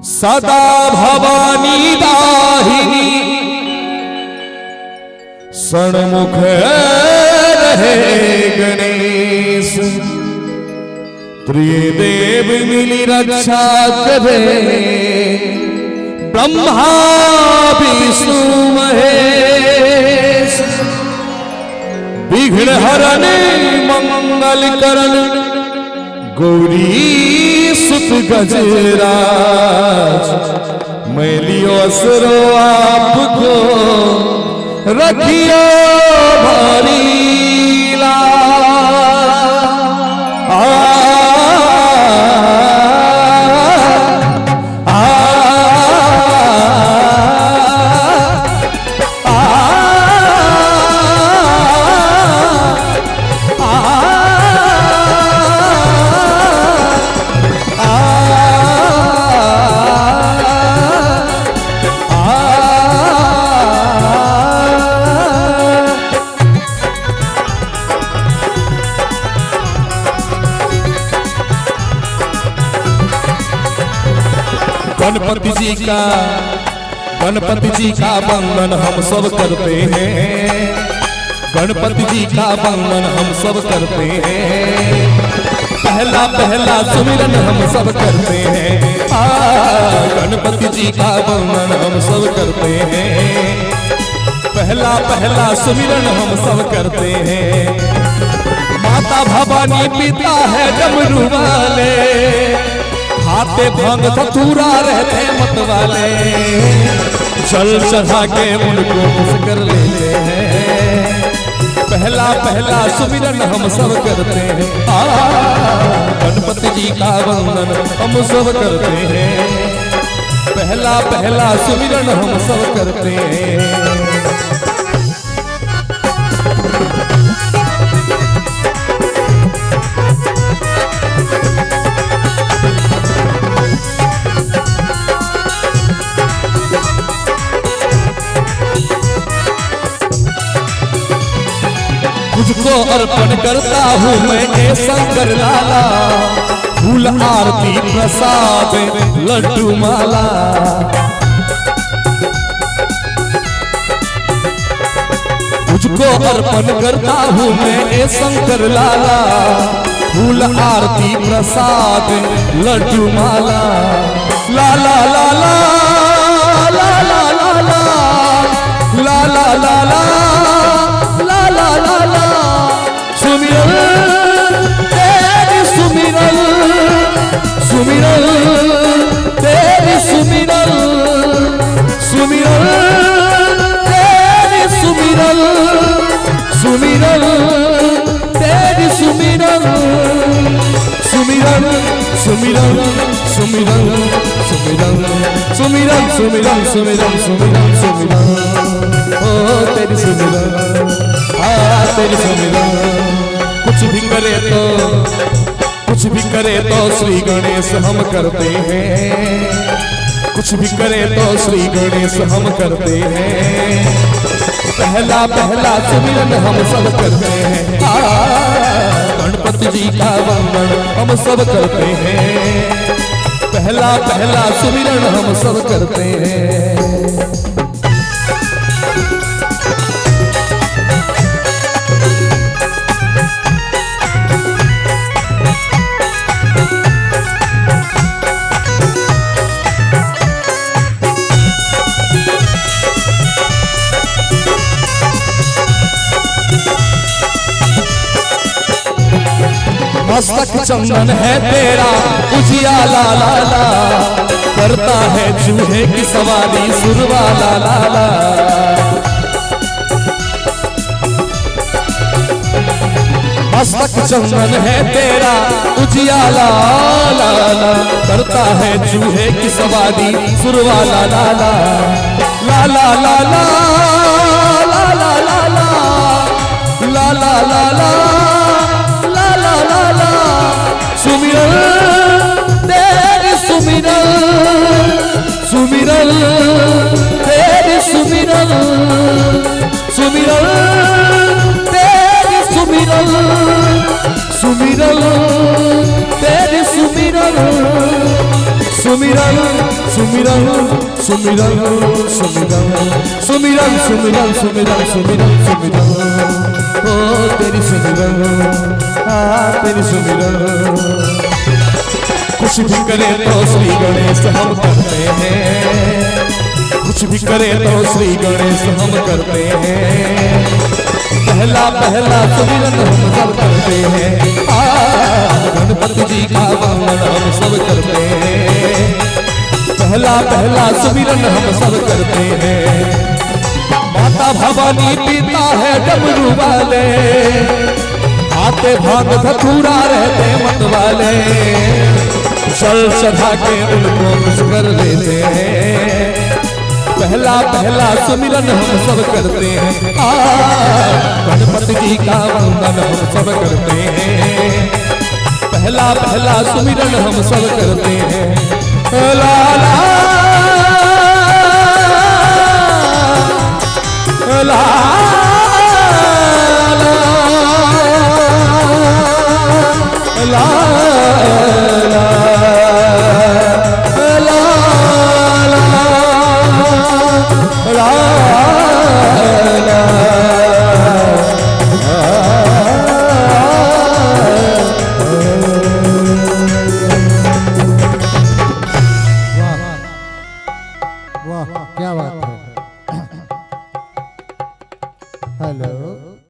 सदा भवानी दाहिनी सन्मुख रहे गणेश। त्रिदेव मिली रक्षा करे ब्रह्मा विष्णु महेश। विघ्न हरण मंगल करण गौरी सुत गजराज। मैं लियो असरो आपको रखियो भारी गणपति जी का वंदन हम सब करते हैं। गणपति जी का वंदन हम सब करते हैं। पहला पहला सुमिरन हम सब करते हैं। गणपति जी का वंदन हम सब करते हैं। पहला पहला सुमिरन हम सब करते हैं। माता भवानी पिता है डमरू वाले, हाथे भंग धतूरा रहते मत वाले। जल चढ़ा के उनको खुश कर लेते हैं। पहला पहला सुमिरन हम सब करते हैं। गणपति जी का वंदन हम सब करते हैं। पहला पहला सुमिरन हम सब करते हैं। तुझको अर्पण करता हूँ मैं ए शंकर लाला। फूल आरती प्रसाद लड्डू माला। तुझको अर्पण करता हूँ मैं ए शंकर लाला। फूल आरती प्रसाद लड्डू माला। लाला लाला लाला लाला लाला लाला लाला लाला। सुमिरन तेरी सुमिरन, सुमिरन तेरी सुमिरन, सुमिरन तेरी सुमिरन, सुमिरन तेरी सुमिरन, सुमिरन सुमिरन सुमिरन सुमिरन सुमिरन सुमिरन सुमिरन सुमिरन सुमिरन। ओ तेरी सुमिरन, तेरी सुमिरन। कुछ भी करे तो श्री गणेश हम करते हैं। कुछ भी करे तो श्री गणेश हम करते हैं। पहला पहला सुमिरन हम सब करते हैं। गणपति जी का वंदन हम सब करते हैं। पहला पहला सुमिरन हम सब करते हैं। मस्तक चंदन है तेरा उजियाला ला ला। करता है चूहे की सवारी सुरवाला ला ला। मस्तक चंदन है तेरा उजियाला ला ला। करता है चूहे की सवारी सुरवाला ला ला। ला ला ला ला ला ला ला ला ला ला ला। सुमिरन तेरी सुमिरन, सुमिरन तेरी सुमिरन, सुमिरन तेरी सुमिरन, सुमिरन तेरी सुमिरन। सुमिरन सुमिरन सुमिरन सुमिरन सुमिरन सुमिरन सुमिरन सुमिरन सुमिरन ओ तेरी सुमिरन तेरी सुमिरन। कुछ भी करे तो श्री गणेश हम करते हैं, कुछ भी करे तो श्री गणेश हम करते हैं। पहला पहला सुमिरन हम सब करते हैं, गणपति जी का वंदन हम सब करते हैं। पहला पहला सुमिरन हम सब करते हैं। माता भवानी पिता है डमरू वाले, आते भाग धतूरा रहते मत वाले, चल चढ़ा के उनको खुश कर लेते हैं। पहला पहला सुमिरन हम सब करते हैं, गणपति जी का वंदन हम सब करते हैं। पहला पहला सुमिरन हम सब करते हैं। ला